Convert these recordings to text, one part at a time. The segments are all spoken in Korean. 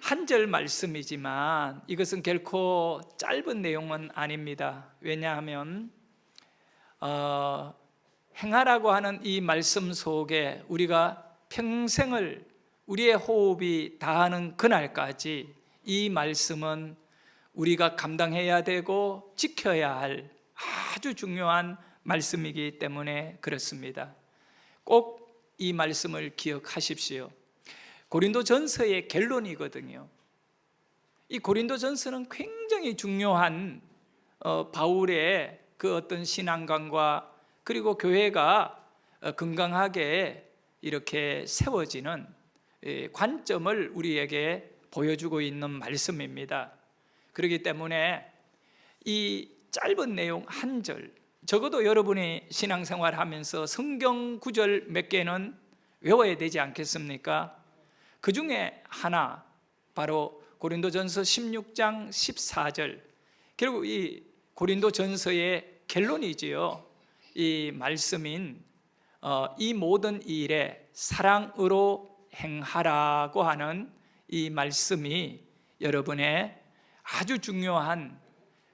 한 절 말씀이지만 이것은 결코 짧은 내용은 아닙니다. 왜냐하면 행하라고 하는 이 말씀 속에 우리가 평생을 우리의 호흡이 다하는 그날까지 이 말씀은 우리가 감당해야 되고 지켜야 할 아주 중요한 말씀이기 때문에 그렇습니다. 꼭 이 말씀을 기억하십시오. 고린도전서의 결론이거든요. 이 고린도전서는 굉장히 중요한 바울의 그 어떤 신앙관과 그리고 교회가 건강하게 이렇게 세워지는 관점을 우리에게 보여주고 있는 말씀입니다. 그렇기 때문에 이 짧은 내용 한 절, 적어도 여러분이 신앙생활 하면서 성경 구절 몇 개는 외워야 되지 않겠습니까? 그 중에 하나, 바로 고린도전서 16장 14절, 결국 이 고린도전서의 결론이지요. 이 말씀인 이 모든 일에 사랑으로 행하라고 하는 이 말씀이 여러분의 아주 중요한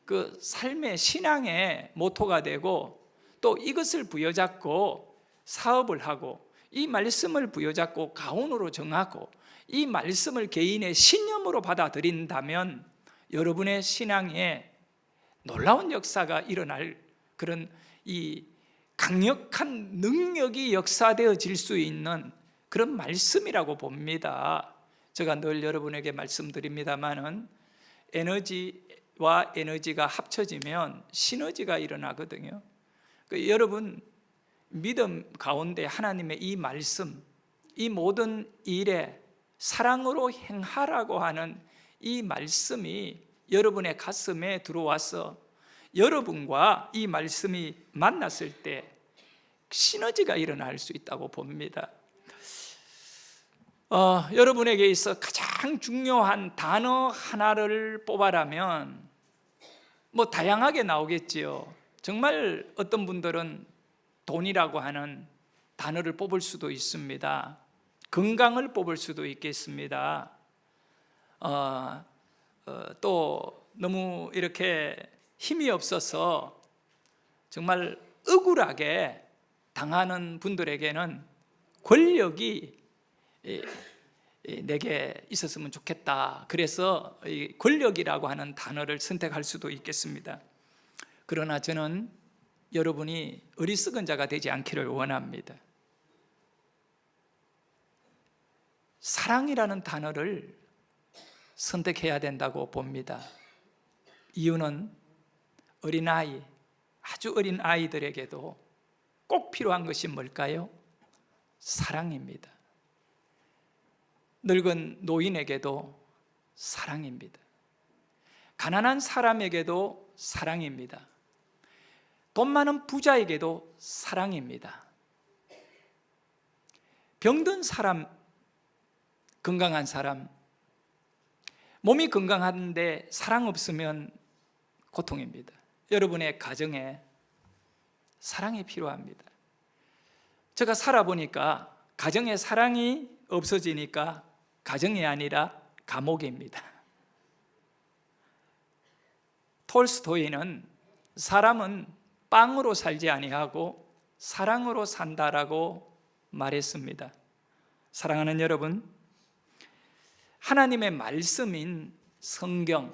그 삶의 신앙의 모토가 되고, 또 이것을 부여잡고 사업을 하고 이 말씀을 부여잡고 가온으로 정하고 이 말씀을 개인의 신념으로 받아들인다면 여러분의 신앙에 놀라운 역사가 일어날 그런 이 강력한 능력이 역사되어질 수 있는 그런 말씀이라고 봅니다. 제가 늘 여러분에게 말씀드립니다마는 에너지와 에너지가 합쳐지면 시너지가 일어나거든요. 여러분 믿음 가운데 하나님의 이 말씀, 이 모든 일에 사랑으로 행하라고 하는 이 말씀이 여러분의 가슴에 들어와서 여러분과 이 말씀이 만났을 때 시너지가 일어날 수 있다고 봅니다. 여러분에게 있어 가장 중요한 단어 하나를 뽑아라면 뭐 다양하게 나오겠지요. 정말 어떤 분들은 돈이라고 하는 단어를 뽑을 수도 있습니다. 건강을 뽑을 수도 있겠습니다. 또 너무 이렇게 힘이 없어서 정말 억울하게 당하는 분들에게는 권력이 내게 있었으면 좋겠다, 그래서 권력이라고 하는 단어를 선택할 수도 있겠습니다. 그러나 저는 여러분이 어리석은 자가 되지 않기를 원합니다. 사랑이라는 단어를 선택해야 된다고 봅니다. 이유는 어린아이, 아주 어린 아이들에게도 꼭 필요한 것이 뭘까요? 사랑입니다. 늙은 노인에게도 사랑입니다. 가난한 사람에게도 사랑입니다. 돈 많은 부자에게도 사랑입니다. 병든 사람, 건강한 사람, 몸이 건강한데 사랑 없으면 고통입니다. 여러분의 가정에 사랑이 필요합니다. 제가 살아보니까 가정에 사랑이 없어지니까 가정이 아니라 감옥입니다. 톨스토이는 사람은 빵으로 살지 아니하고 사랑으로 산다라고 말했습니다. 사랑하는 여러분, 하나님의 말씀인 성경,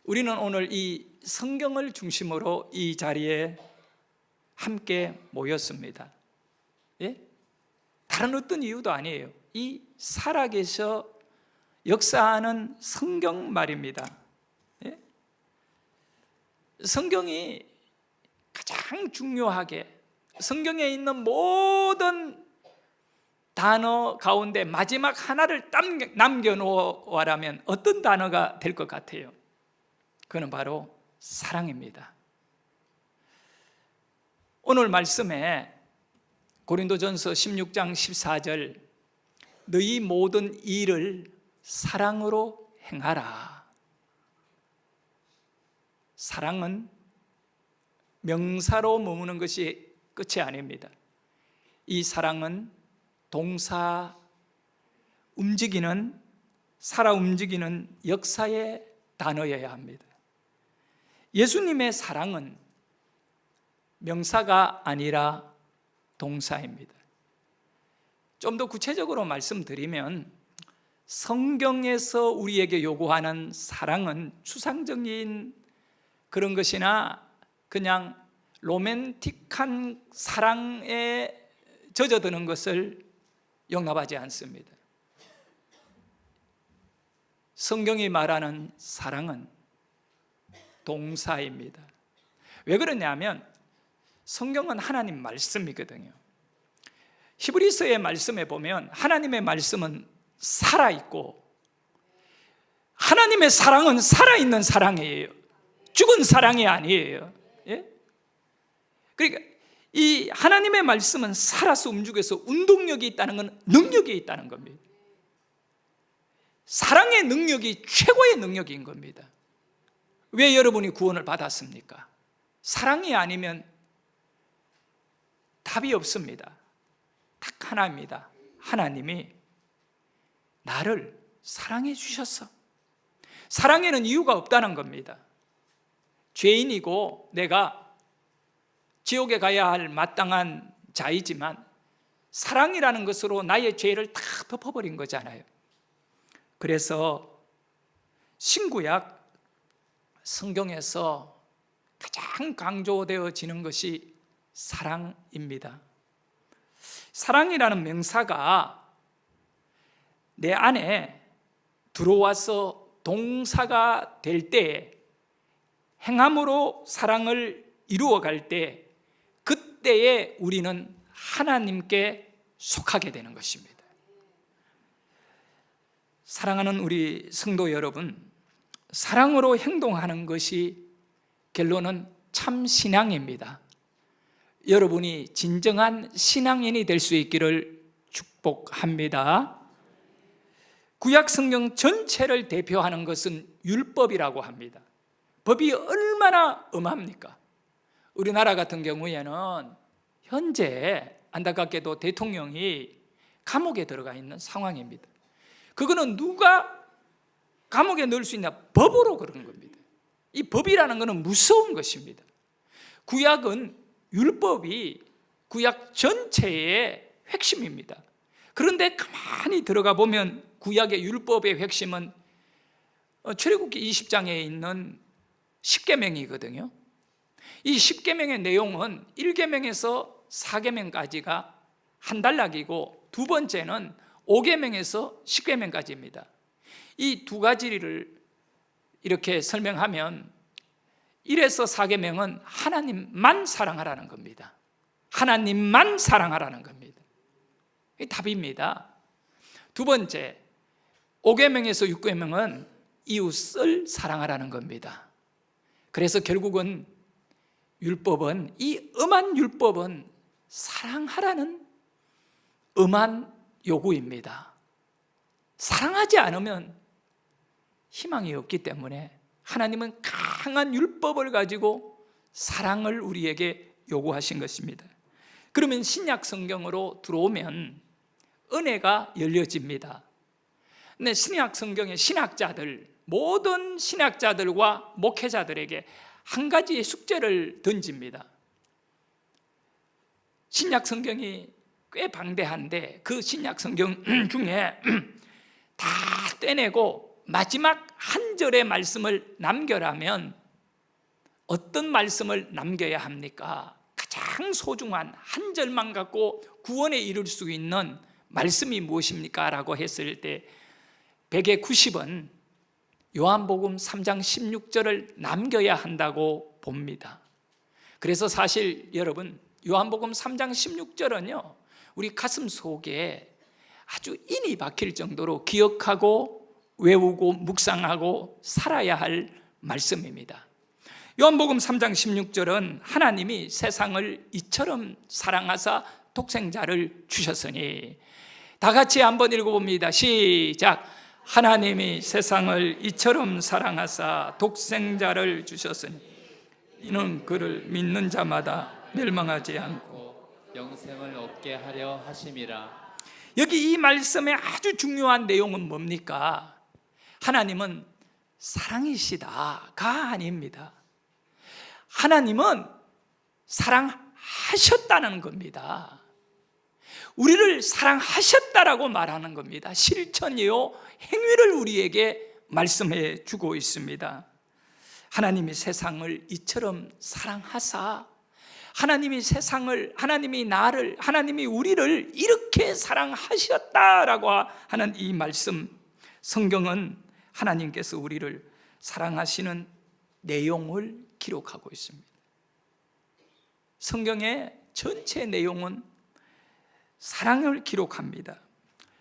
우리는 오늘 이 성경을 중심으로 이 자리에 함께 모였습니다. 예? 다른 어떤 이유도 아니에요. 이 살아계셔 역사하는 성경 말입니다. 예? 성경이 가장 중요하게, 성경에 있는 모든 단어 가운데 마지막 하나를 남겨놓으라면 어떤 단어가 될 것 같아요? 그건 바로 사랑입니다. 오늘 말씀에 고린도전서 16장 14절, 너희 모든 일을 사랑으로 행하라. 사랑은 명사로 머무는 것이 끝이 아닙니다. 이 사랑은 동사, 움직이는 살아 움직이는 역사의 단어여야 합니다. 예수님의 사랑은 명사가 아니라 동사입니다. 좀 더 구체적으로 말씀드리면 성경에서 우리에게 요구하는 사랑은 추상적인 그런 것이나 그냥 로맨틱한 사랑에 젖어드는 것을 용납하지 않습니다. 성경이 말하는 사랑은 동사입니다. 왜 그러냐면 성경은 하나님 말씀이거든요. 히브리서의 말씀에 보면 하나님의 말씀은 살아있고 하나님의 사랑은 살아있는 사랑이에요. 죽은 사랑이 아니에요. 예? 그러니까 이 하나님의 말씀은 살아서 움직여서 운동력이 있다는 건 능력이 있다는 겁니다. 사랑의 능력이 최고의 능력인 겁니다. 왜 여러분이 구원을 받았습니까? 사랑이 아니면 답이 없습니다. 딱 하나입니다. 하나님이 나를 사랑해 주셨어. 사랑에는 이유가 없다는 겁니다. 죄인이고 내가 지옥에 가야 할 마땅한 자이지만 사랑이라는 것으로 나의 죄를 다 덮어버린 거잖아요. 그래서 신구약 성경에서 가장 강조되어지는 것이 사랑입니다. 사랑이라는 명사가 내 안에 들어와서 동사가 될 때, 행함으로 사랑을 이루어갈 때, 그때에 우리는 하나님께 속하게 되는 것입니다. 사랑하는 우리 성도 여러분, 사랑으로 행동하는 것이 결론은 참 신앙입니다. 여러분이 진정한 신앙인이 될 수 있기를 축복합니다. 구약 성경 전체를 대표하는 것은 율법이라고 합니다. 법이 얼마나 엄합니까? 우리나라 같은 경우에는 현재 안타깝게도 대통령이 감옥에 들어가 있는 상황입니다. 그거는 누가 감옥에 넣을 수 있냐? 법으로 그런 겁니다. 이 법이라는 것은 무서운 것입니다. 구약은 율법이 구약 전체의 핵심입니다. 그런데 가만히 들어가 보면 구약의 율법의 핵심은 출애굽기 20장에 있는 10계명이거든요. 이 10계명의 내용은 1계명에서 4계명까지가 한 단락이고 두 번째는 5계명에서 10계명까지입니다. 이 두 가지를 이렇게 설명하면 1에서 4계명은 하나님만 사랑하라는 겁니다. 하나님만 사랑하라는 겁니다. 이게 답입니다. 두 번째 5계명에서 6계명은 이웃을 사랑하라는 겁니다. 그래서 결국은 율법은, 이 엄한 율법은 사랑하라는 엄한 요구입니다. 사랑하지 않으면 희망이 없기 때문에 하나님은 강한 율법을 가지고 사랑을 우리에게 요구하신 것입니다. 그러면 신약 성경으로 들어오면 은혜가 열려집니다. 근데 신약 성경의 신학자들, 모든 신학자들과 목회자들에게 한 가지의 숙제를 던집니다. 신약 성경이 꽤 방대한데 그 신약 성경 중에 다 떼내고 마지막 한 절의 말씀을 남겨라면 어떤 말씀을 남겨야 합니까? 가장 소중한 한 절만 갖고 구원에 이를 수 있는 말씀이 무엇입니까? 라고 했을 때 100의 90은 요한복음 3장 16절을 남겨야 한다고 봅니다. 그래서 사실 여러분 요한복음 3장 16절은요 우리 가슴 속에 아주 인이 박힐 정도로 기억하고 외우고 묵상하고 살아야 할 말씀입니다. 요한복음 3장 16절은 하나님이 세상을 이처럼 사랑하사 독생자를 주셨으니, 다 같이 한번 읽어봅니다. 시작. 하나님이 세상을 이처럼 사랑하사 독생자를 주셨으니 이는 그를 믿는 자마다 멸망하지 않고 영생을 얻게 하려 하심이라. 여기 이 말씀의 아주 중요한 내용은 뭡니까? 하나님은 사랑이시다가 아닙니다. 하나님은 사랑하셨다는 겁니다. 우리를 사랑하셨다라고 말하는 겁니다. 실천이요 행위를 우리에게 말씀해 주고 있습니다. 하나님이 세상을 이처럼 사랑하사, 하나님이 세상을, 하나님이 나를, 하나님이 우리를 이렇게 사랑하셨다라고 하는 이 말씀, 성경은 하나님께서 우리를 사랑하시는 내용을 기록하고 있습니다. 성경의 전체 내용은 사랑을 기록합니다.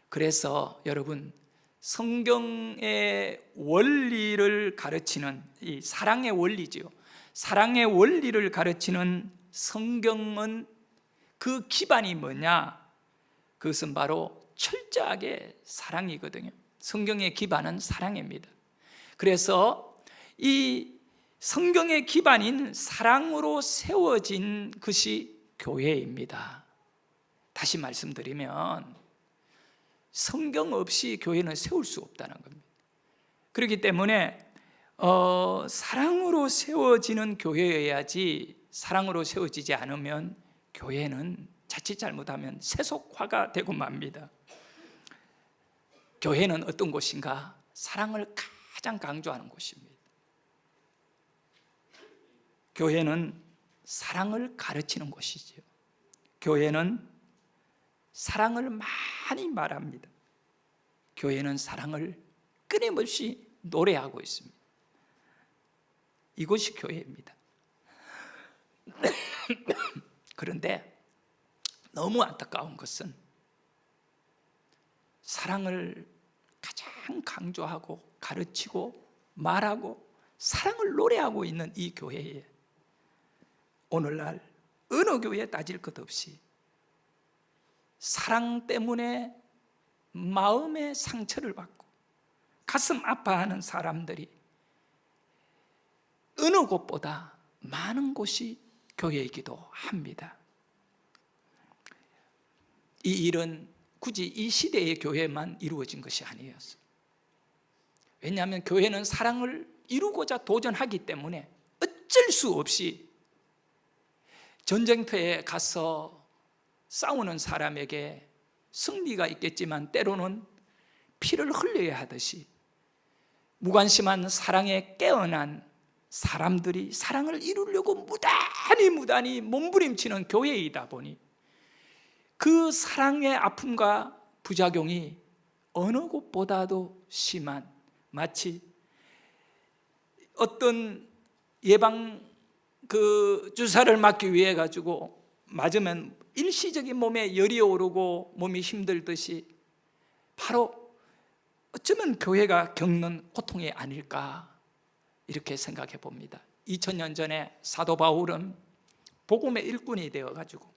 그래서 여러분, 성경의 원리를 가르치는 이 사랑의 원리지요. 사랑의 원리를 가르치는 성경은 그 기반이 뭐냐? 그것은 바로 철저하게 사랑이거든요. 성경의 기반은 사랑입니다. 그래서 이 성경의 기반인 사랑으로 세워진 것이 교회입니다. 다시 말씀드리면 성경 없이 교회는 세울 수 없다는 겁니다. 그렇기 때문에 사랑으로 세워지는 교회여야지, 사랑으로 세워지지 않으면 교회는 자칫 잘못하면 세속화가 되고 맙니다. 교회는 어떤 곳인가? 사랑을 가장 강조하는 곳입니다. 교회는 사랑을 가르치는 곳이죠. 교회는 사랑을 많이 말합니다. 교회는 사랑을 끊임없이 노래하고 있습니다. 이곳이 교회입니다. 그런데 너무 안타까운 것은 사랑을 가장 강조하고 가르치고 말하고 사랑을 노래하고 있는 이 교회에 오늘날 어느 교회에 따질 것 없이 사랑 때문에 마음의 상처를 받고 가슴 아파하는 사람들이 어느 곳보다 많은 곳이 교회이기도 합니다. 이 일은 굳이 이 시대의 교회만 이루어진 것이 아니었어요. 왜냐하면 교회는 사랑을 이루고자 도전하기 때문에 어쩔 수 없이 전쟁터에 가서 싸우는 사람에게 승리가 있겠지만 때로는 피를 흘려야 하듯이 무관심한 사랑에 깨어난 사람들이 사랑을 이루려고 무단히 몸부림치는 교회이다 보니 그 사랑의 아픔과 부작용이 어느 곳보다도 심한, 마치 어떤 예방 주사를 맞기 위해 가지고 맞으면 일시적인 몸에 열이 오르고 몸이 힘들듯이 바로 어쩌면 교회가 겪는 고통이 아닐까 이렇게 생각해 봅니다. 2000년 전에 사도 바울은 복음의 일꾼이 되어 가지고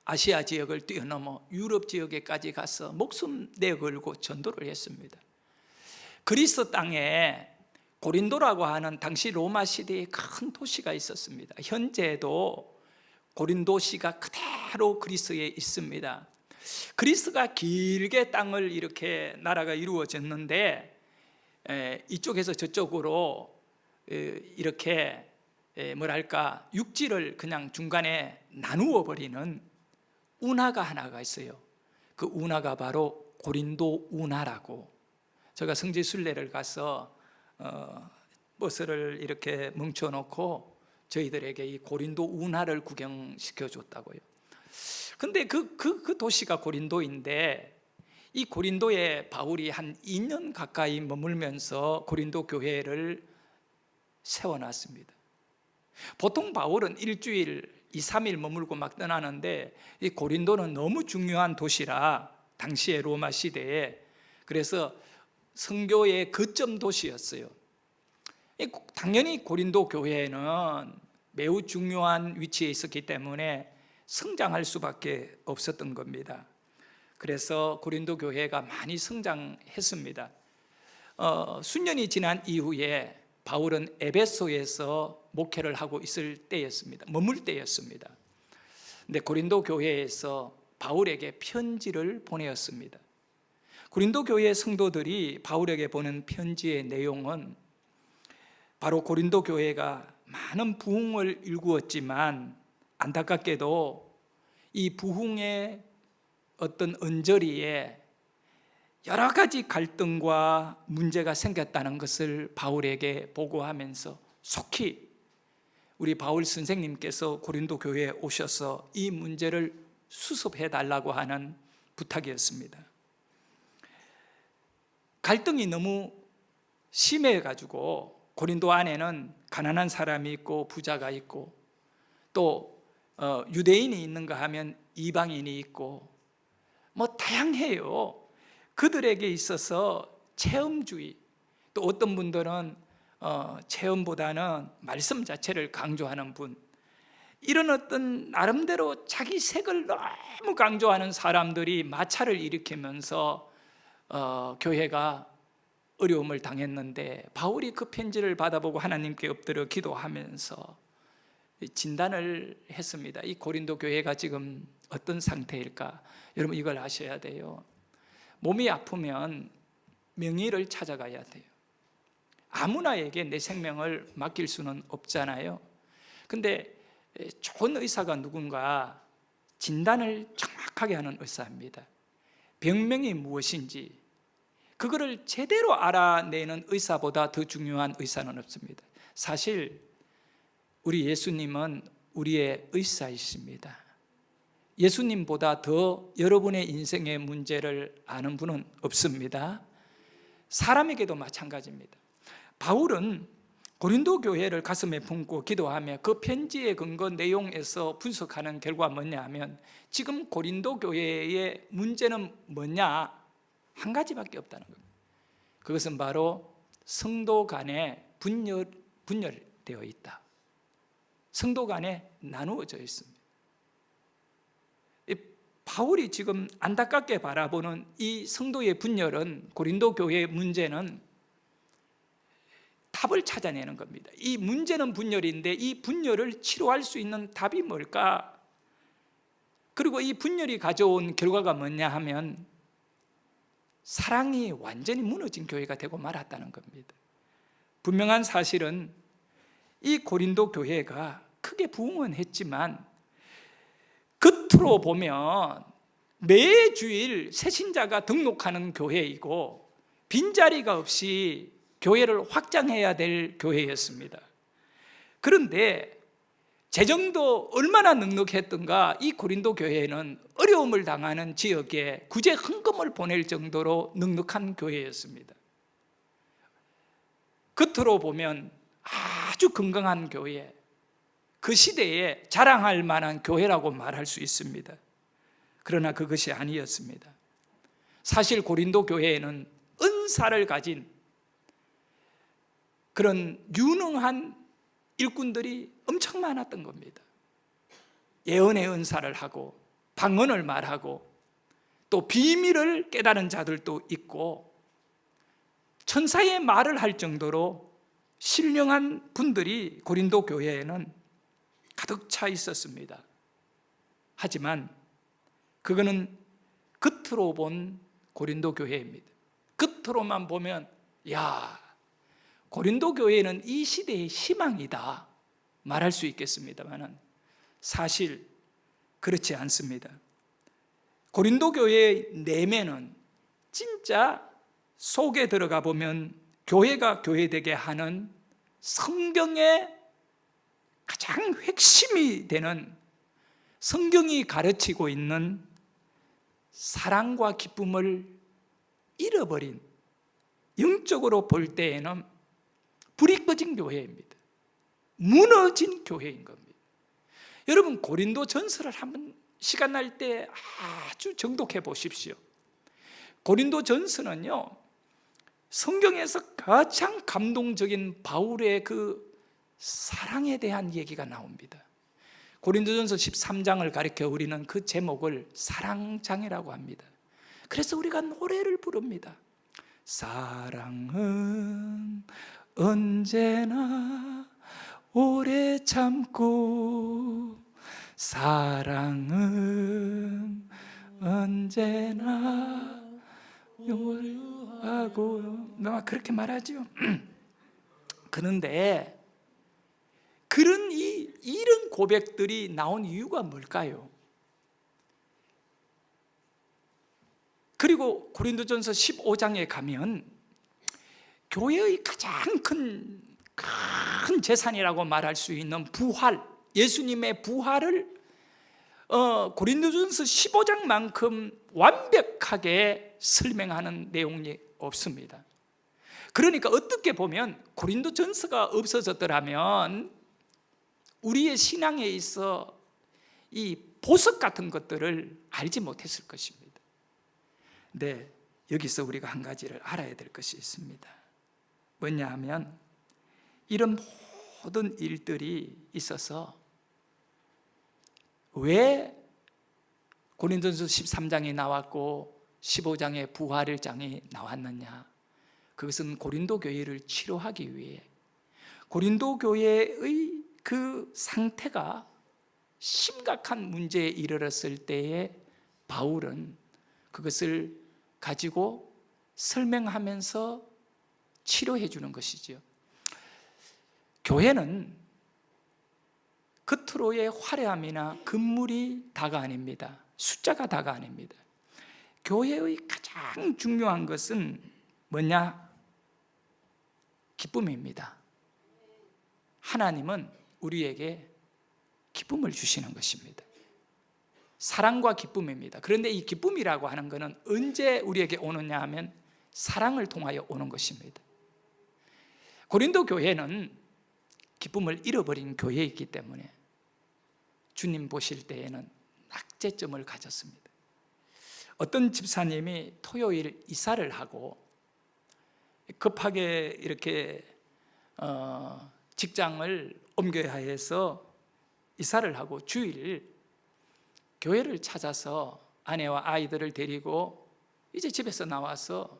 아시아 지역을 뛰어넘어 유럽 지역에까지 가서 목숨 내걸고 전도를 했습니다. 그리스 땅에 고린도라고 하는 당시 로마 시대의 큰 도시가 있었습니다. 현재도 고린도시가 그대로 그리스에 있습니다. 그리스가 길게 땅을 이렇게 나라가 이루어졌는데 이쪽에서 저쪽으로 이렇게 육지를 그냥 중간에 나누어 버리는 운하가 하나가 있어요. 그 운하가 바로 고린도 운하라고. 제가 성지 순례를 가서 버스를 이렇게 뭉쳐 놓고 저희들에게 이 고린도 운하를 구경시켜 줬다고요. 근데 그 도시가 고린도인데 이 고린도에 바울이 한 2년 가까이 머물면서 고린도 교회를 세워놨습니다. 보통 바울은 일주일 2, 3일 머물고 막 떠나는데 이 고린도는 너무 중요한 도시라 당시의 로마 시대에, 그래서 선교의 거점 도시였어요. 당연히 고린도 교회는 매우 중요한 위치에 있었기 때문에 성장할 수밖에 없었던 겁니다. 그래서 고린도 교회가 많이 성장했습니다. 수년이 지난 이후에 바울은 에베소에서 목회를 하고 있을 때였습니다. 머물 때였습니다. 근데 고린도 교회에서 바울에게 편지를 보내었습니다. 고린도 교회 성도들이 바울에게 보낸 편지의 내용은 바로 고린도 교회가 많은 부흥을 일구었지만 안타깝게도 이 부흥의 어떤 언저리에 여러 가지 갈등과 문제가 생겼다는 것을 바울에게 보고하면서 속히 우리 바울 선생님께서 고린도 교회에 오셔서 이 문제를 수습해 달라고 하는 부탁이었습니다. 갈등이 너무 심해가지고 고린도 안에는 가난한 사람이 있고 부자가 있고 또 유대인이 있는가 하면 이방인이 있고 뭐 다양해요. 그들에게 있어서 체험주의, 또 어떤 분들은 체험보다는 말씀 자체를 강조하는 분, 이런 어떤 나름대로 자기 색을 너무 강조하는 사람들이 마찰을 일으키면서 교회가 어려움을 당했는데 바울이 그 편지를 받아보고 하나님께 엎드려 기도하면서 진단을 했습니다. 이 고린도 교회가 지금 어떤 상태일까? 여러분 이걸 아셔야 돼요. 몸이 아프면 명의를 찾아가야 돼요. 아무나에게 내 생명을 맡길 수는 없잖아요. 근데 좋은 의사가 누군가 진단을 정확하게 하는 의사입니다. 병명이 무엇인지 그거를 제대로 알아내는 의사보다 더 중요한 의사는 없습니다. 사실 우리 예수님은 우리의 의사이십니다. 예수님보다 더 여러분의 인생의 문제를 아는 분은 없습니다. 사람에게도 마찬가지입니다. 바울은 고린도 교회를 가슴에 품고 기도하며 그 편지의 근거 내용에서 분석하는 결과가 뭐냐 하면 지금 고린도 교회의 문제는 뭐냐? 한 가지밖에 없다는 겁니다. 그것은 바로 성도 간에 분열되어 있다. 성도 간에 나누어져 있습니다. 바울이 지금 안타깝게 바라보는 이 성도의 분열은, 고린도 교회의 문제는 답을 찾아내는 겁니다. 이 문제는 분열인데 이 분열을 치료할 수 있는 답이 뭘까? 그리고 이 분열이 가져온 결과가 뭐냐 하면 사랑이 완전히 무너진 교회가 되고 말았다는 겁니다. 분명한 사실은 이 고린도 교회가 크게 부흥은 했지만 겉으로 보면 매주일 새신자가 등록하는 교회이고 빈자리가 없이 교회를 확장해야 될 교회였습니다. 그런데 재정도 얼마나 넉넉했던가, 이 고린도 교회는 어려움을 당하는 지역에 구제 헌금을 보낼 정도로 넉넉한 교회였습니다. 겉으로 보면 아주 건강한 교회, 그 시대에 자랑할 만한 교회라고 말할 수 있습니다. 그러나 그것이 아니었습니다. 사실 고린도 교회에는 은사를 가진 그런 유능한 일꾼들이 엄청 많았던 겁니다. 예언의 은사를 하고 방언을 말하고 또 비밀을 깨달은 자들도 있고 천사의 말을 할 정도로 신령한 분들이 고린도 교회에는 가득 차 있었습니다. 하지만 그거는 겉으로 본 고린도 교회입니다. 겉으로만 보면 야, 고린도 교회는 이 시대의 희망이다 말할 수 있겠습니다만 사실 그렇지 않습니다. 고린도 교회의 내면은 진짜 속에 들어가 보면 교회가 교회되게 하는 성경의 가장 핵심이 되는, 성경이 가르치고 있는 사랑과 기쁨을 잃어버린, 영적으로 볼 때에는 불이 꺼진 교회입니다. 무너진 교회인 겁니다. 여러분 고린도 전서를 한번 시간 날 때 아주 정독해 보십시오. 고린도 전서는요, 성경에서 가장 감동적인 바울의 그 사랑에 대한 얘기가 나옵니다. 고린도전서 13장을 가리켜 우리는 그 제목을 사랑장이라고 합니다. 그래서 우리가 노래를 부릅니다. 사랑은 언제나 오래 참고 사랑은 언제나 영원하고 그렇게 말하죠. 그런데 그런 이런 고백들이 나온 이유가 뭘까요? 그리고 고린도전서 15장에 가면 교회의 가장 큰 재산이라고 말할 수 있는 부활, 예수님의 부활을 고린도전서 15장만큼 완벽하게 설명하는 내용이 없습니다. 그러니까 어떻게 보면 고린도전서가 없어졌더라면 우리의 신앙에 있어 이 보석 같은 것들을 알지 못했을 것입니다. 네, 여기서 우리가 한 가지를 알아야 될 것이 있습니다. 뭐냐 하면 이런 모든 일들이 있어서 왜 고린도전서 13장이 나왔고 15장에 부활장이 나왔느냐? 그것은 고린도 교회를 치료하기 위해, 고린도 교회의 그 상태가 심각한 문제에 이르렀을 때에 바울은 그것을 가지고 설명하면서 치료해 주는 것이죠. 교회는 겉으로의 화려함이나 금물이 다가 아닙니다. 숫자가 다가 아닙니다. 교회의 가장 중요한 것은 뭐냐? 기쁨입니다. 하나님은 우리에게 기쁨을 주시는 것입니다. 사랑과 기쁨입니다. 그런데 이 기쁨이라고 하는 것은 언제 우리에게 오느냐 하면 사랑을 통하여 오는 것입니다. 고린도 교회는 기쁨을 잃어버린 교회이기 때문에 주님 보실 때에는 낙제점을 가졌습니다. 어떤 집사님이 토요일 이사를 하고 급하게 이렇게 직장을 옮겨야 해서 이사를 하고 주일 교회를 찾아서 아내와 아이들을 데리고 이제 집에서 나와서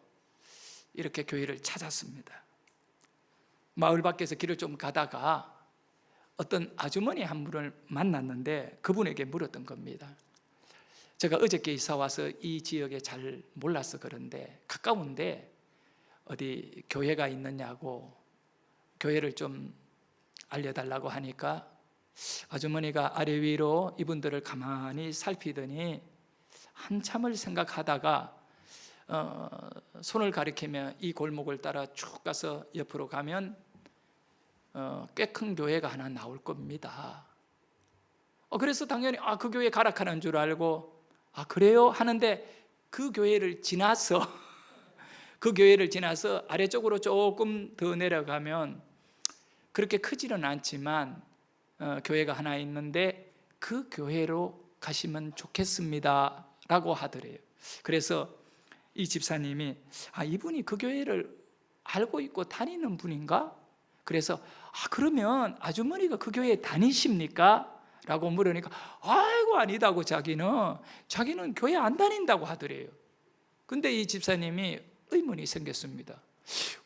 이렇게 교회를 찾았습니다. 마을 밖에서 길을 좀 가다가 어떤 아주머니 한 분을 만났는데 그분에게 물었던 겁니다. 제가 어저께 이사 와서 이 지역에 잘 몰라서 그런데 가까운데 어디 교회가 있느냐고 교회를 좀 알려달라고 하니까 아주머니가 아래 위로 이분들을 가만히 살피더니 한참을 생각하다가 손을 가리키며 이 골목을 따라 쭉 가서 옆으로 가면 꽤 큰 교회가 하나 나올 겁니다. 그래서 당연히 그 교회 가락하는 줄 알고 그래요? 하는데 그 교회를 지나서 그 교회를 지나서 아래쪽으로 조금 더 내려가면 그렇게 크지는 않지만 교회가 하나 있는데 그 교회로 가시면 좋겠습니다 라고 하더래요. 그래서 이 집사님이 이분이 그 교회를 알고 있고 다니는 분인가? 그래서 그러면 아주머니가 그 교회에 다니십니까? 라고 물으니까 아이고 아니다고 자기는 교회 안 다닌다고 하더래요. 근데 이 집사님이 의문이 생겼습니다.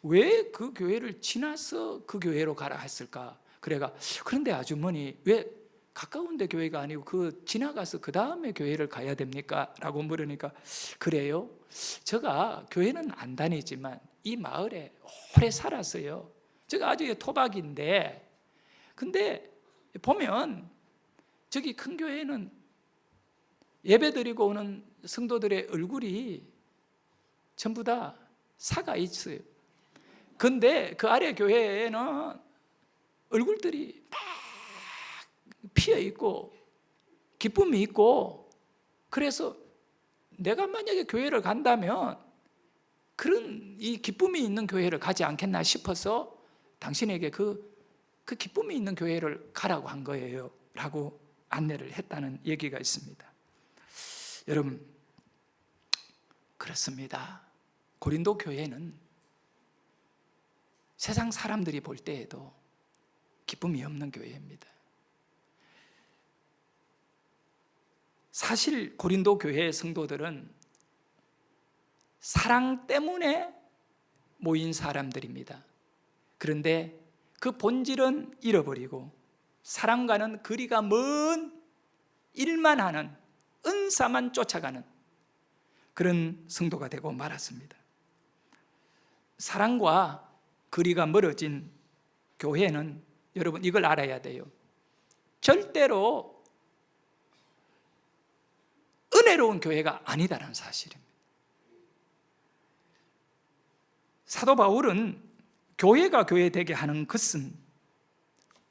왜 그 교회를 지나서 그 교회로 가라 했을까? 그런데 아주머니 왜 가까운 데 교회가 아니고 그 지나가서 그 다음에 교회를 가야 됩니까? 라고 물으니까 그래요? 제가 교회는 안 다니지만 이 마을에 오래 살았어요. 제가 아주 토박인데 근데 보면 저기 큰 교회는 예배드리고 오는 성도들의 얼굴이 전부 다 사가 있어요. 근데 그 아래 교회에는 얼굴들이 막 피어 있고 기쁨이 있고 그래서 내가 만약에 교회를 간다면 그런 이 기쁨이 있는 교회를 가지 않겠나 싶어서 당신에게 그 기쁨이 있는 교회를 가라고 한 거예요 라고 안내를 했다는 얘기가 있습니다. 여러분 그렇습니다. 고린도 교회는 세상 사람들이 볼 때에도 기쁨이 없는 교회입니다. 사실 고린도 교회의 성도들은 사랑 때문에 모인 사람들입니다. 그런데 그 본질은 잃어버리고 사랑과는 거리가 먼 일만 하는 은사만 쫓아가는 그런 성도가 되고 말았습니다. 사랑과 거리가 멀어진 교회는 여러분 이걸 알아야 돼요. 절대로 은혜로운 교회가 아니다라는 사실입니다. 사도 바울은 교회가 교회 되게 하는 것은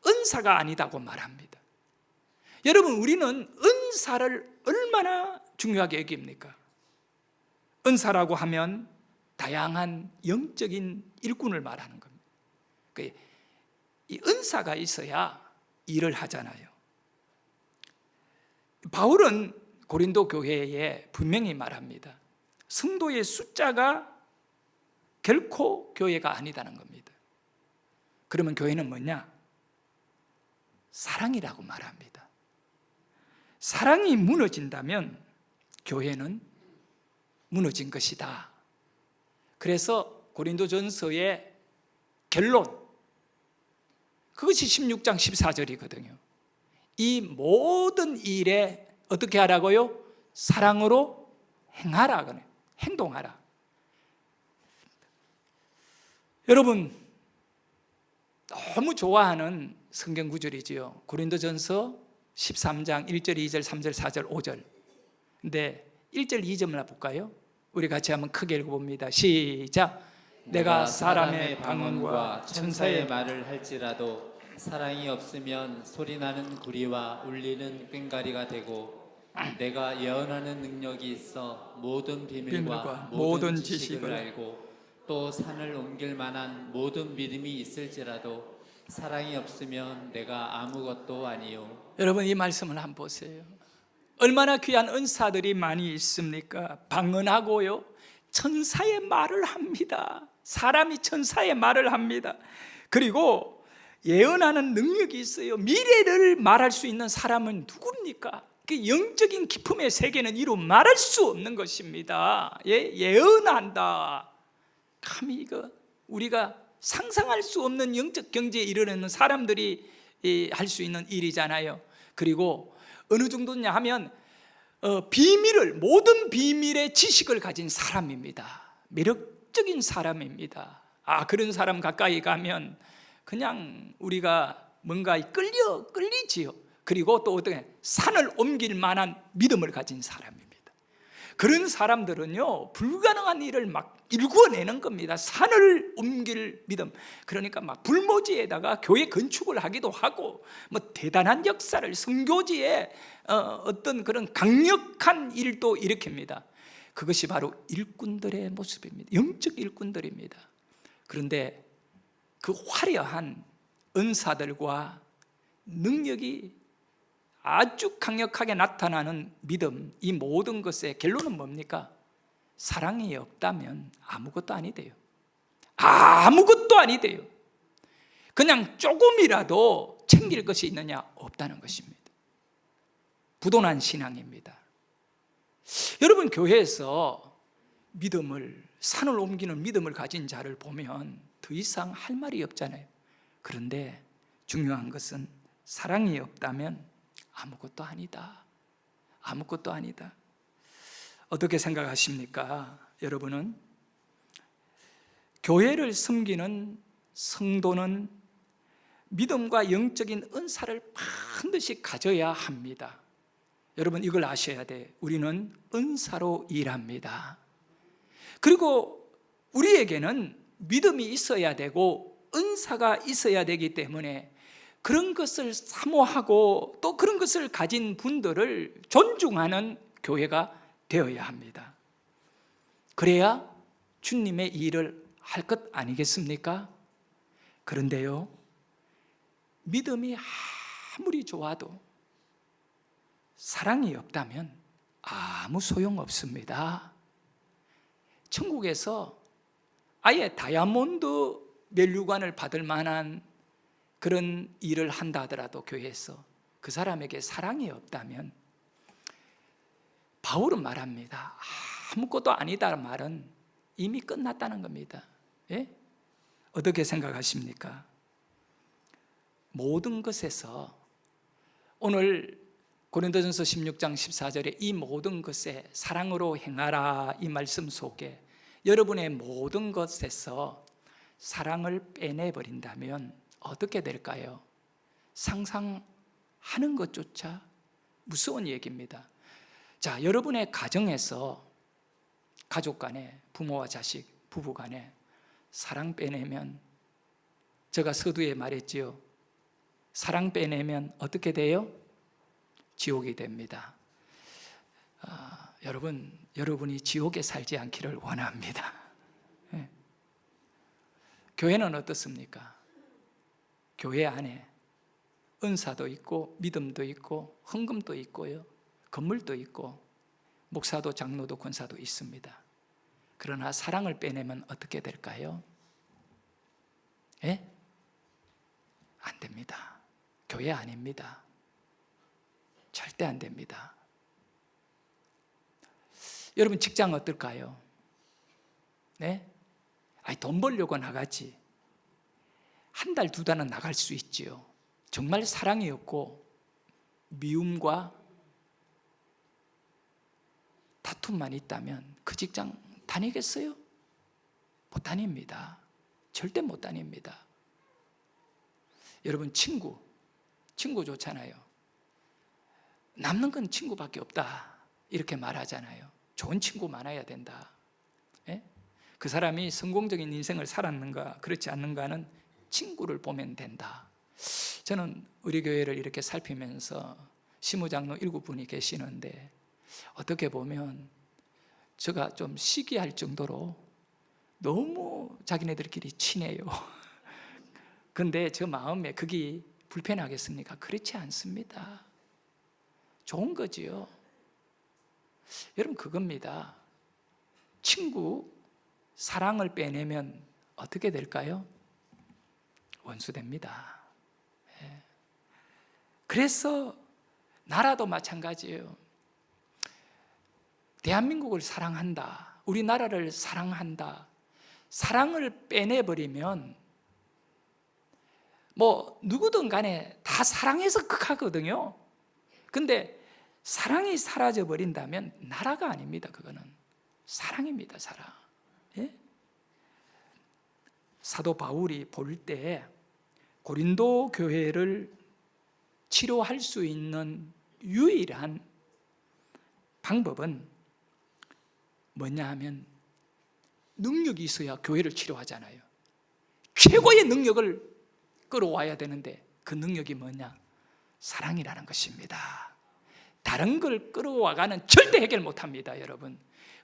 은사가 아니다고 말합니다. 여러분, 우리는 은사를 얼마나 중요하게 여깁니까? 은사라고 하면 다양한 영적인 일꾼을 말하는 겁니다. 이 은사가 있어야 일을 하잖아요. 바울은 고린도 교회에 분명히 말합니다. 성도의 숫자가 결코 교회가 아니다는 겁니다. 그러면 교회는 뭐냐? 사랑이라고 말합니다. 사랑이 무너진다면 교회는 무너진 것이다. 그래서 고린도전서의 결론, 그것이 16장 14절이거든요. 이 모든 일에 어떻게 하라고요? 사랑으로 행하라. 행동하라. 여러분, 너무 좋아하는 성경 구절이지요. 고린도전서 13장 1절, 2절, 3절, 4절, 5절. 근데 1절, 2절만 볼까요? 우리 같이 한번 크게 읽어봅니다. 시작. 내가 사람의 방언과 천사의 말을 할지라도 사랑이 없으면 소리나는 구리와 울리는 꽹과리가 되고, 내가 예언하는 능력이 있어 모든 비밀과 모든 지식을 알고 또 산을 옮길 만한 모든 믿음이 있을지라도 사랑이 없으면 내가 아무것도 아니요. 여러분, 이 말씀을 한번 보세요. 얼마나 귀한 은사들이 많이 있습니까? 방언하고요, 천사의 말을 합니다. 사람이 천사의 말을 합니다. 그리고 예언하는 능력이 있어요. 미래를 말할 수 있는 사람은 누굽니까? 그 영적인 기품의 세계는 이루 말할 수 없는 것입니다. 예언한다. 감히 이거 우리가 상상할 수 없는 영적 경지에 이르는 사람들이 할 수 있는 일이잖아요. 그리고 어느 정도냐 하면 모든 비밀의 지식을 가진 사람입니다. 매력적인 사람입니다. 그런 사람 가까이 가면 그냥 우리가 뭔가 끌리지요. 그리고 또 어떻게 산을 옮길 만한 믿음을 가진 사람입니다. 그런 사람들은요, 불가능한 일을 막 일구어내는 겁니다. 산을 옮길 믿음. 그러니까 막 불모지에다가 교회 건축을 하기도 하고, 뭐 대단한 역사를, 선교지에 어떤 그런 강력한 일도 일으킵니다. 그것이 바로 일꾼들의 모습입니다. 영적 일꾼들입니다. 그런데 그 화려한 은사들과 능력이 아주 강력하게 나타나는 믿음, 이 모든 것의 결론은 뭡니까? 사랑이 없다면 아무것도 아니돼요. 아무것도 아니돼요. 그냥 조금이라도 챙길 것이 있느냐? 없다는 것입니다. 부도난 신앙입니다. 여러분, 교회에서 믿음을, 산을 옮기는 믿음을 가진 자를 보면 더 이상 할 말이 없잖아요. 그런데 중요한 것은 사랑이 없다면 아무것도 아니다. 아무것도 아니다. 어떻게 생각하십니까? 여러분은 교회를 섬기는 성도는 믿음과 영적인 은사를 반드시 가져야 합니다. 여러분, 이걸 아셔야 돼. 우리는 은사로 일합니다. 그리고 우리에게는 믿음이 있어야 되고 은사가 있어야 되기 때문에 그런 것을 사모하고 또 그런 것을 가진 분들을 존중하는 교회가 되어야 합니다. 그래야 주님의 일을 할 것 아니겠습니까? 그런데요, 믿음이 아무리 좋아도 사랑이 없다면 아무 소용없습니다. 천국에서 아예 다이아몬드 면류관을 받을 만한 그런 일을 한다 하더라도 교회에서 그 사람에게 사랑이 없다면, 바울은 말합니다. 아무것도 아니다라는 말은 이미 끝났다는 겁니다. 예? 어떻게 생각하십니까? 모든 것에서 오늘 고린도전서 16장 14절에 이 모든 것에 사랑으로 행하라 이 말씀 속에 여러분의 모든 것에서 사랑을 빼내버린다면 어떻게 될까요? 상상하는 것조차 무서운 얘기입니다. 자, 여러분의 가정에서 가족 간에 부모와 자식, 부부 간에 사랑 빼내면, 제가 서두에 말했지요. 사랑 빼내면 어떻게 돼요? 지옥이 됩니다. 여러분이 지옥에 살지 않기를 원합니다. 네. 교회는 어떻습니까? 교회 안에 은사도 있고 믿음도 있고 헌금도 있고요, 건물도 있고 목사도 장로도 권사도 있습니다. 그러나 사랑을 빼내면 어떻게 될까요? 예? 안 됩니다. 교회 아닙니다. 절대 안 됩니다. 여러분 직장 어떨까요? 네? 돈 벌려고 나가지. 한 달, 두 달은 나갈 수 있지요. 정말 사랑이 없고 미움과 다툼만 있다면 그 직장 다니겠어요? 못 다닙니다. 절대 못 다닙니다. 여러분 친구 좋잖아요. 남는 건 친구밖에 없다 이렇게 말하잖아요. 좋은 친구 많아야 된다. 예? 그 사람이 성공적인 인생을 살았는가 그렇지 않는가는 친구를 보면 된다. 저는 우리 교회를 이렇게 살피면서 시무장로 7분이 계시는데 어떻게 보면 제가 좀 시기할 정도로 너무 자기네들끼리 친해요. 근데 저 마음에 그게 불편하겠습니까? 그렇지 않습니다. 좋은 거지요. 여러분 그겁니다. 친구 사랑을 빼내면 어떻게 될까요? 원수 됩니다. 예. 그래서 나라도 마찬가지예요. 대한민국을 사랑한다, 우리나라를 사랑한다, 사랑을 빼내버리면 누구든 간에 다 사랑해서 극하거든요. 근데 사랑이 사라져버린다면 나라가 아닙니다. 그거는 사랑입니다. 사랑. 예? 사도 바울이 볼 때 고린도 교회를 치료할 수 있는 유일한 방법은 뭐냐 하면 능력이 있어야 교회를 치료하잖아요. 최고의 능력을 끌어와야 되는데 그 능력이 뭐냐? 사랑이라는 것입니다. 다른 걸 끌어와가는 절대 해결 못합니다. 여러분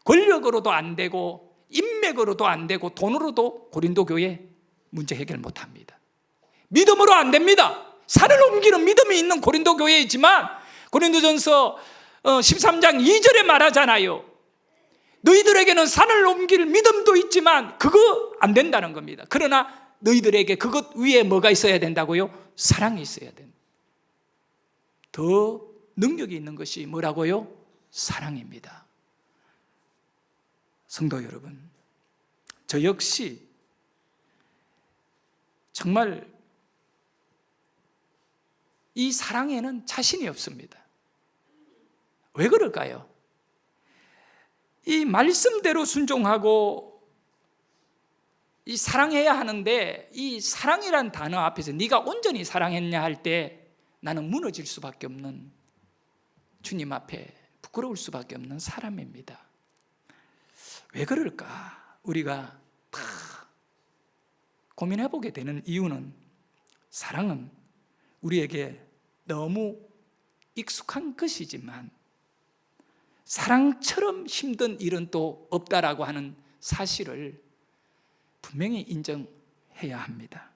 권력으로도 안 되고 인맥으로도 안 되고 돈으로도 고린도 교회 문제 해결 못합니다. 믿음으로 안 됩니다. 산을 옮기는 믿음이 있는 고린도 교회에 있지만 고린도전서 13장 2절에 말하잖아요. 너희들에게는 산을 옮길 믿음도 있지만 그거 안 된다는 겁니다. 그러나 너희들에게 그것 위에 뭐가 있어야 된다고요? 사랑이 있어야 된다. 더 능력이 있는 것이 뭐라고요? 사랑입니다. 성도 여러분, 저 역시 정말 이 사랑에는 자신이 없습니다. 왜 그럴까요? 이 말씀대로 순종하고 이 사랑해야 하는데 이 사랑이란 단어 앞에서 네가 온전히 사랑했냐 할 때 나는 무너질 수밖에 없는, 주님 앞에 부끄러울 수밖에 없는 사람입니다. 왜 그럴까? 우리가 다 고민해보게 되는 이유는 사랑은 우리에게 너무 익숙한 것이지만 사랑처럼 힘든 일은 또 없다라고 하는 사실을 분명히 인정해야 합니다.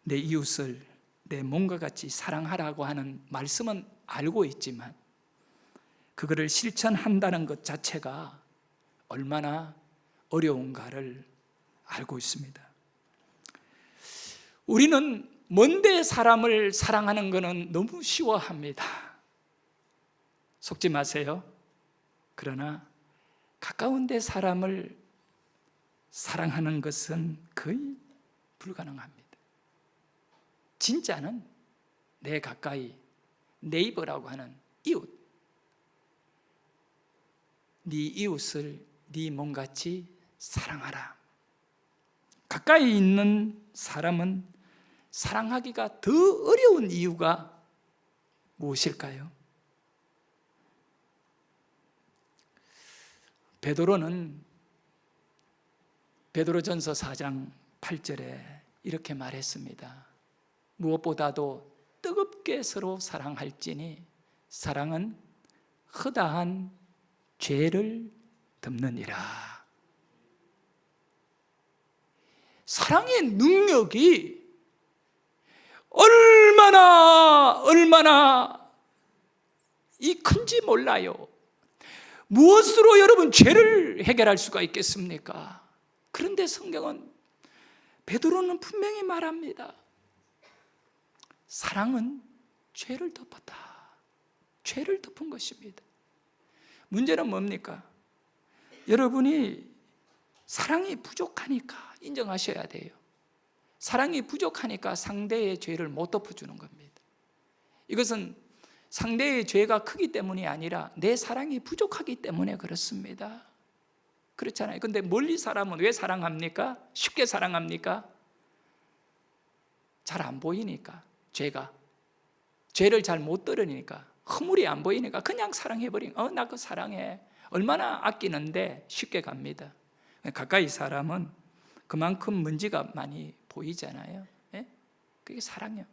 내 이웃을 내 몸과 같이 사랑하라고 하는 말씀은 알고 있지만 그거를 실천한다는 것 자체가 얼마나 어려운가를 알고 있습니다. 우리는 먼데 사람을 사랑하는 것은 너무 쉬워합니다. 속지 마세요. 그러나 가까운 데 사람을 사랑하는 것은 거의 불가능합니다. 진짜는 내 가까이, 네이버라고 하는 이웃, 네 이웃을 네 몸같이 사랑하라. 가까이 있는 사람은 사랑하기가 더 어려운 이유가 무엇일까요? 베드로전서 4장 8절에 이렇게 말했습니다. 무엇보다도 뜨겁게 서로 사랑할지니 사랑은 허다한 죄를 덮느니라. 사랑의 능력이 얼마나 이 큰지 몰라요. 무엇으로 여러분 죄를 해결할 수가 있겠습니까? 그런데 성경은, 베드로는 분명히 말합니다. 사랑은 죄를 덮었다. 죄를 덮은 것입니다. 문제는 뭡니까? 여러분이 사랑이 부족하니까 인정하셔야 돼요. 사랑이 부족하니까 상대의 죄를 못 덮어주는 겁니다. 이것은 상대의 죄가 크기 때문이 아니라 내 사랑이 부족하기 때문에 그렇습니다. 그렇잖아요. 근데 멀리 사람은 왜 사랑합니까? 쉽게 사랑합니까? 잘 안 보이니까. 죄를 잘 못 들으니까, 허물이 안 보이니까 그냥 사랑해버린, 나 그거 사랑해. 얼마나 아끼는데 쉽게 갑니다. 가까이 사람은 그만큼 먼지가 많이 보이잖아요. 예? 그게 사랑이요.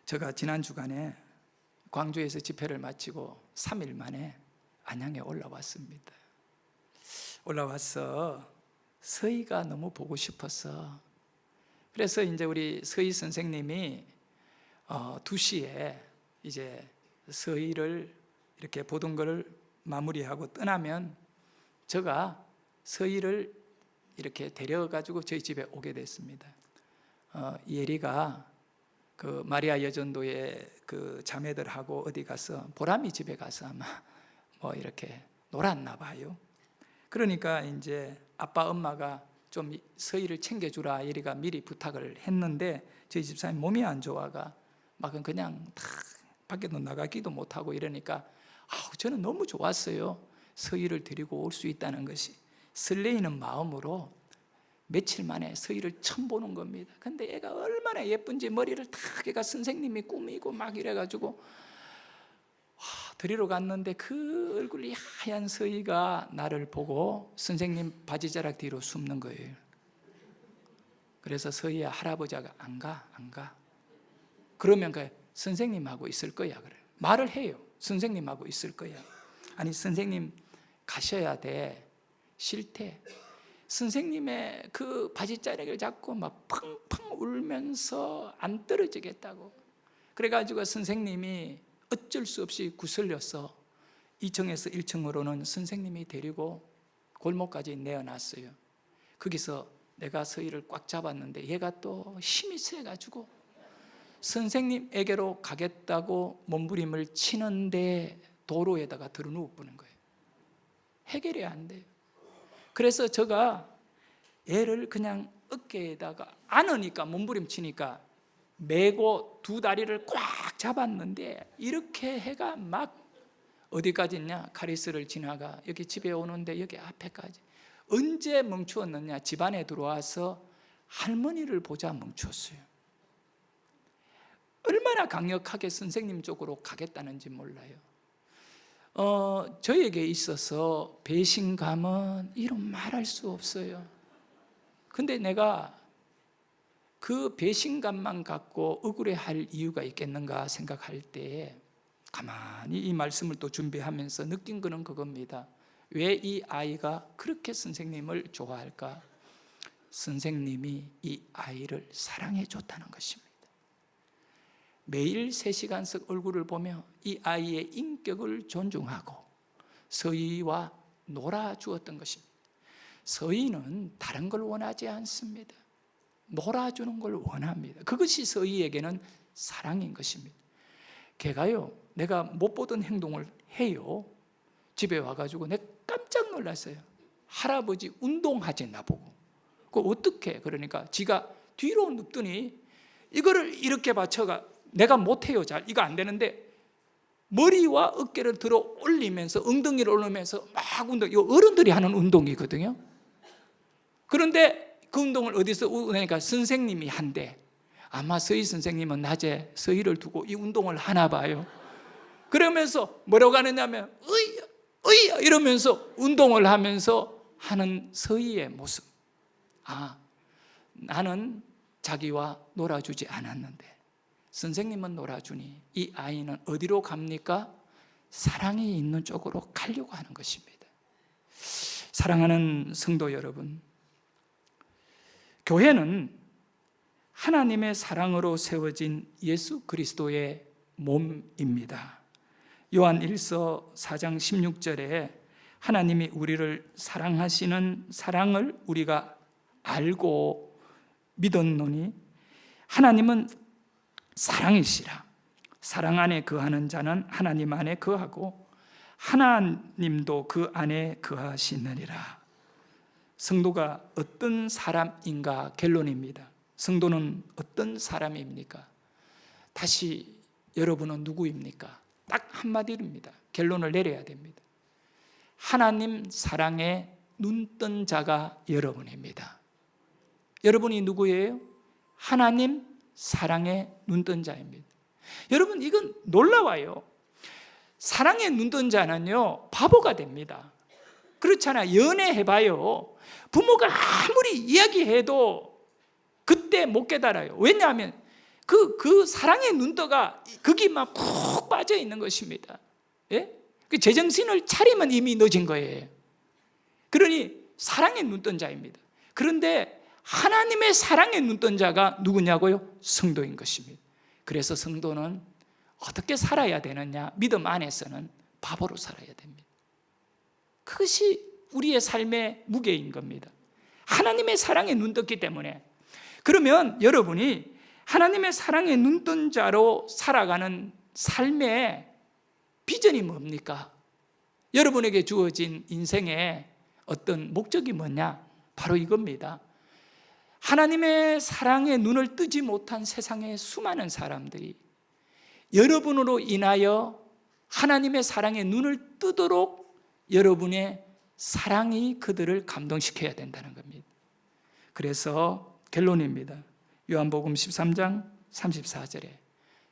제가 지난 주간에 광주에서 집회를 마치고 3일 만에 안양에 올라왔습니다. 올라와서 서희가 너무 보고 싶어서, 그래서 이제 우리 서희 선생님이 2시에 이제 서희를 이렇게 보던 걸 마무리하고 떠나면 제가 서희를 이렇게 데려가지고 저희 집에 오게 됐습니다. 예리가 그 마리아 여전도의 그 자매들하고 어디 가서, 보람이 집에 가서 아마 뭐 이렇게 놀았나 봐요. 그러니까 이제 아빠 엄마가 좀 서희를 챙겨주라 예리가 미리 부탁을 했는데, 저희 집사님 몸이 안 좋아가 막 그냥 다 밖에도 나가기도 못하고 이러니까 저는 너무 좋았어요. 서희를 데리고 올 수 있다는 것이. 설레이는 마음으로 며칠 만에 서희를 처음 보는 겁니다. 근데 애가 얼마나 예쁜지 머리를 탁, 애가 선생님이 꾸미고 막 이래가지고 데리러 갔는데 그 얼굴이 하얀 서희가 나를 보고 선생님 바지자락 뒤로 숨는 거예요. 그래서 서희야, 할아버지가 안 가. 그러면 선생님하고 있을 거야. 그래. 말을 해요. 선생님하고 있을 거야. 아니, 선생님 가셔야 돼. 싫대. 선생님의 그 바지자락을 잡고 막 펑펑 울면서 안 떨어지겠다고. 그래가지고 선생님이 어쩔 수 없이 구슬려서 2층에서 1층으로는 선생님이 데리고 골목까지 내어놨어요. 거기서 내가 서희를 꽉 잡았는데 얘가 또 힘이 세가지고 선생님에게로 가겠다고 몸부림을 치는데 도로에다가 들어누워버린 거예요. 해결이 안 돼요. 그래서 제가 애를 그냥 어깨에다가 안으니까, 몸부림 치니까 메고 두 다리를 꽉 잡았는데, 이렇게 해가 막 어디까지 있냐, 카리스를 지나가 여기 집에 오는데 여기 앞에까지. 언제 멈추었느냐, 집안에 들어와서 할머니를 보자 멈추었어요. 얼마나 강력하게 선생님 쪽으로 가겠다는지 몰라요. 저에게 있어서 배신감은 이런 말할 수 없어요. 근데 내가 그 배신감만 갖고 억울해할 이유가 있겠는가 생각할 때 가만히 이 말씀을 또 준비하면서 느낀 거는 그겁니다. 왜 이 아이가 그렇게 선생님을 좋아할까? 선생님이 이 아이를 사랑해 줬다는 것입니다. 매일 3시간씩 얼굴을 보며 이 아이의 인격을 존중하고 서희와 놀아주었던 것입니다. 서희는 다른 걸 원하지 않습니다. 놀아주는 걸 원합니다. 그것이 서희에게는 사랑인 것입니다. 걔가요, 내가 못 보던 행동을 해요. 집에 와가지고 내가 깜짝 놀랐어요. 할아버지 운동하지 나보고. 그거 어떻게? 그러니까 지가 뒤로 눕더니 이거를 이렇게 받쳐가 내가 못해요. 잘 이거 안 되는데 머리와 어깨를 들어 올리면서 엉덩이를 올리면서 막 운동. 이 어른들이 하는 운동이거든요. 그런데 그 운동을 어디서 하니까 선생님이 한대. 아마 서희 선생님은 낮에 서희를 두고 이 운동을 하나 봐요. 그러면서 뭐라고 하느냐면 으이 이러면서 운동을 하면서 하는 서희의 모습. 아, 나는 자기와 놀아주지 않았는데 선생님은 놀아주니 이 아이는 어디로 갑니까? 사랑이 있는 쪽으로 가려고 하는 것입니다. 사랑하는 성도 여러분, 교회는 하나님의 사랑으로 세워진 예수 그리스도의 몸입니다. 요한 1서 4장 16절에 하나님이 우리를 사랑하시는 사랑을 우리가 알고 믿었노니 하나님은 사랑이시라. 사랑 안에 거하는 자는 하나님 안에 거하고 하나님도 그 안에 거하시느니라. 성도가 어떤 사람인가 결론입니다. 성도는 어떤 사람입니까? 다시 여러분은 누구입니까? 딱 한마디입니다. 결론을 내려야 됩니다. 하나님 사랑에 눈뜬 자가 여러분입니다. 여러분이 누구예요? 하나님 사랑에 눈뜬 자입니다. 여러분, 이건 놀라워요. 사랑에 눈뜬 자는요 바보가 됩니다. 그렇잖아요. 연애해봐요. 부모가 아무리 이야기해도 그때 못 깨달아요. 왜냐하면 그 사랑의 눈떠가 거기만 푹 빠져 있는 것입니다. 예? 그 제정신을 차리면 이미 늦은 거예요. 그러니 사랑의 눈뜬 자입니다. 그런데 하나님의 사랑의 눈뜬 자가 누구냐고요? 성도인 것입니다. 그래서 성도는 어떻게 살아야 되느냐? 믿음 안에서는 바보로 살아야 됩니다. 그것이 우리의 삶의 무게인 겁니다. 하나님의 사랑에 눈떴기 때문에. 그러면 여러분이 하나님의 사랑에 눈뜬 자로 살아가는 삶의 비전이 뭡니까? 여러분에게 주어진 인생의 어떤 목적이 뭐냐? 바로 이겁니다. 하나님의 사랑에 눈을 뜨지 못한 세상의 수많은 사람들이 여러분으로 인하여 하나님의 사랑에 눈을 뜨도록 여러분의 사랑이 그들을 감동시켜야 된다는 겁니다. 그래서 결론입니다. 요한복음 13장 34절에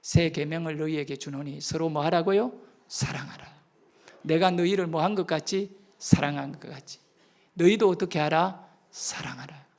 새 계명을 너희에게 주노니 서로 뭐 하라고요? 사랑하라. 내가 너희를 뭐 한 것 같이? 사랑한 것 같이. 너희도 어떻게 하라? 사랑하라.